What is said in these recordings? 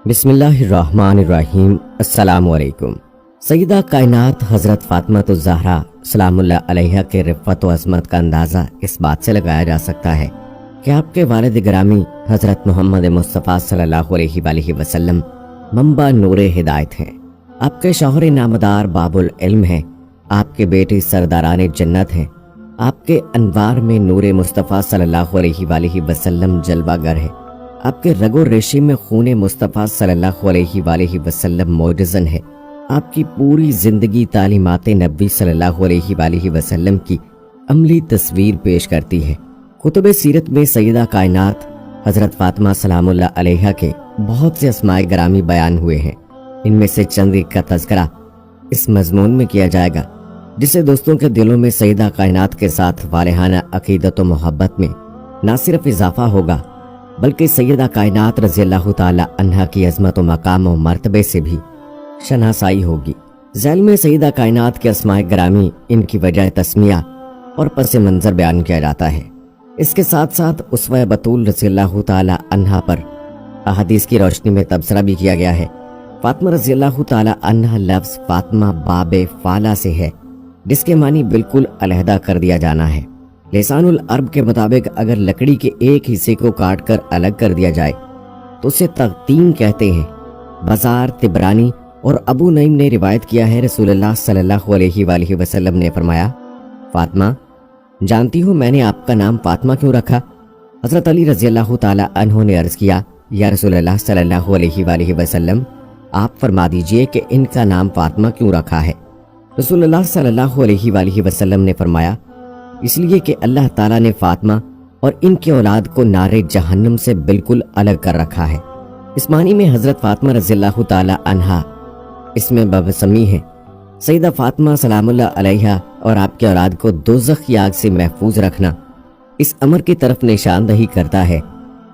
بسم اللہ الرحمن الرحیم۔ السلام علیکم۔ سیدہ کائنات حضرت فاطمہ الزہرا سلام اللہ علیہا کے رفعت و عظمت کا اندازہ اس بات سے لگایا جا سکتا ہے کہ آپ کے والد گرامی حضرت محمد مصطفیٰ صلی اللہ علیہ وآلہ وسلم منبع نور ہدایت ہیں۔ آپ کے شوہر نامدار باب العلم ہیں۔ آپ کے بیٹے سرداران جنت ہیں۔ آپ کے انوار میں نور مصطفیٰ صلی اللہ علیہ وآلہ وسلم جلوہ گر ہے۔ آپ کے رگ و ریشے میں خون مصطفیٰ صلی اللہ علیہ وآلہ وسلم موجزن ہے۔ آپ کی پوری زندگی تعلیمات نبی صلی اللہ علیہ وآلہ وسلم کی عملی تصویر پیش کرتی ہے۔ کتب سیرت میں سیدہ کائنات حضرت فاطمہ سلام اللہ علیہا کے بہت سے اسماء گرامی بیان ہوئے ہیں۔ ان میں سے چند ایک کا تذکرہ اس مضمون میں کیا جائے گا، جسے دوستوں کے دلوں میں سیدہ کائنات کے ساتھ والہانہ عقیدت و محبت میں نہ صرف اضافہ ہوگا بلکہ سیدہ کائنات رضی اللہ تعالی عنہا کی عظمت و مقام و مرتبے سے بھی شناسائی ہوگی۔ ذیل میں سیدہ کائنات کے اسماء گرامی، ان کی وجہ تسمیہ اور پس منظر بیان کیا جاتا ہے۔ اس کے ساتھ ساتھ اسوہ بطول رضی اللہ تعالی عنہا پر احادیث کی روشنی میں تبصرہ بھی کیا گیا ہے۔ فاطمہ رضی اللہ تعالی عنہا لفظ فاطمہ باب فالا سے ہے، جس کے معنی بالکل علیحدہ کر دیا جانا ہے۔ لسان العرب کے مطابق اگر لکڑی کے ایک حصے کو کاٹ کر الگ کر دیا جائے تو اسے تقطیم کہتے ہیں۔ بازار، طبرانی اور ابو نعیم نے روایت کیا ہے، رسول اللہ صلی اللہ علیہ وآلہ وسلم نے فرمایا، فاطمہ، جانتی ہو میں نے آپ کا نام فاطمہ کیوں رکھا؟ حضرت علی رضی اللہ تعالی عنہ نے عرض کیا، یا رسول اللہ صلی اللہ علیہ وآلہ وسلم، آپ فرما دیجئے کہ ان کا نام فاطمہ کیوں رکھا ہے؟ رسول اللہ صلی اللہ علیہ وآلہ وسلم نے فرمایا، اس لیے کہ اللہ تعالیٰ نے فاطمہ اور ان کے اولاد کو نار جہنم سے بالکل الگ کر رکھا ہے۔ اس معنی میں حضرت فاطمہ رضی اللہ تعالی عنہا اس میں ببسمی ہے۔ سیدہ فاطمہ سلام اللہ علیہا اور آپ کے اولاد کو دوزخ کی آگ سے محفوظ رکھنا اس امر کی طرف نشاندہی کرتا ہے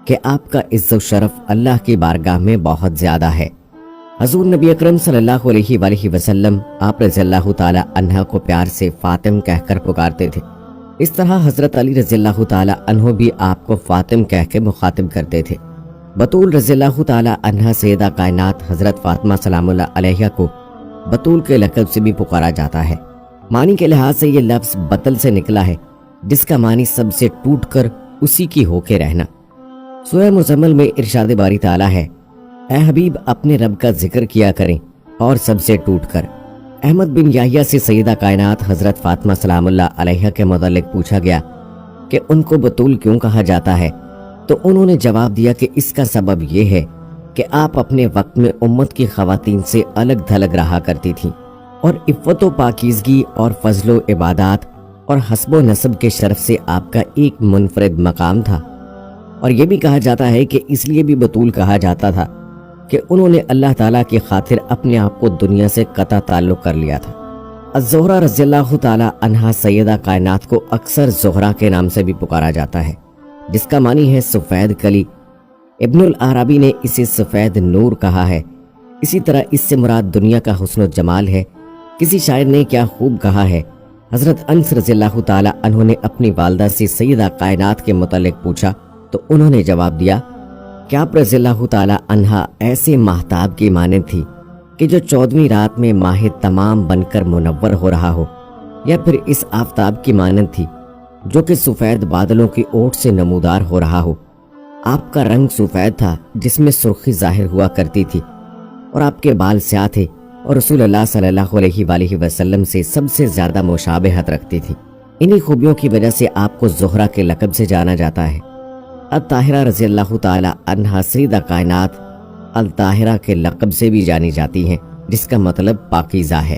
کہ آپ کا عزت و شرف اللہ کی بارگاہ میں بہت زیادہ ہے۔ حضور نبی اکرم صلی اللہ علیہ وآلہ وسلم آپ رضی اللہ تعالی عنہا کو پیار سے فاطم کہہ کر پکارتے تھے۔ اس طرح حضرت علی رضی اللہ تعالی عنہ بھی آپ کو فاطم کہہ کے مخاطب کرتے تھے۔ بطول رضی اللہ تعالی عنہا سیدہ کائنات حضرت فاطمہ سلام اللہ علیہا کو بطول کے لقب سے بھی پکارا جاتا ہے۔ معنی کے لحاظ سے یہ لفظ بطل سے نکلا ہے، جس کا معنی سب سے ٹوٹ کر اسی کی ہو کے رہنا۔ سورہ مزمل میں ارشاد باری تعالی ہے، اے حبیب اپنے رب کا ذکر کیا کریں اور سب سے ٹوٹ کر۔ احمد بن یحییٰ سے سیدہ کائنات حضرت فاطمہ سلام اللہ علیہا کے متعلق پوچھا گیا کہ ان کو بطول کیوں کہا جاتا ہے، تو انہوں نے جواب دیا کہ اس کا سبب یہ ہے کہ آپ اپنے وقت میں امت کی خواتین سے الگ تھلگ رہا کرتی تھیں، اور عفت و پاکیزگی اور فضل و عبادات اور حسب و نسب کے شرف سے آپ کا ایک منفرد مقام تھا۔ اور یہ بھی کہا جاتا ہے کہ اس لیے بھی بطول کہا جاتا تھا کہ انہوں نے اللہ تعالیٰ کی خاطر اپنے آپ کو دنیا سے قطع تعلق کر لیا تھا۔ الزہرا رضی اللہ تعالی عنہا سیدہ کائنات کو اکثر زہرا کے نام سے بھی پکارا جاتا ہے، جس کا معنی ہے سفید کلی۔ ابن العربی نے اسے سفید نور کہا ہے۔ اسی طرح اس سے مراد دنیا کا حسن و جمال ہے۔ کسی شاعر نے کیا خوب کہا ہے، حضرت انس رضی اللہ تعالی عنہ نے اپنی والدہ سے سیدہ کائنات کے متعلق پوچھا تو انہوں نے جواب دیا کہ آپ رضی اللہ تعالی عنہا ایسے ماہتاب کی مانند تھی کہ جو 14ویں رات میں ماہ تمام بن کر منور ہو رہا ہو، یا پھر اس آفتاب کی مانند تھی جو کہ سفید بادلوں کی اوٹ سے نمودار ہو رہا ہو۔ آپ کا رنگ سفید تھا جس میں سرخی ظاہر ہوا کرتی تھی، اور آپ کے بال سیاہ تھے اور رسول اللہ صلی اللہ علیہ وآلہ وسلم سے سب سے زیادہ مشابہت رکھتی تھی۔ انہی خوبیوں کی وجہ سے آپ کو زہرا کے لقب سے جانا جاتا ہے۔ الطاہرہ رضی اللہ تعالی عنہا سیدہ کائنات الطاہرہ کے لقب سے بھی جانی جاتی ہیں، جس کا مطلب پاکیزہ ہے۔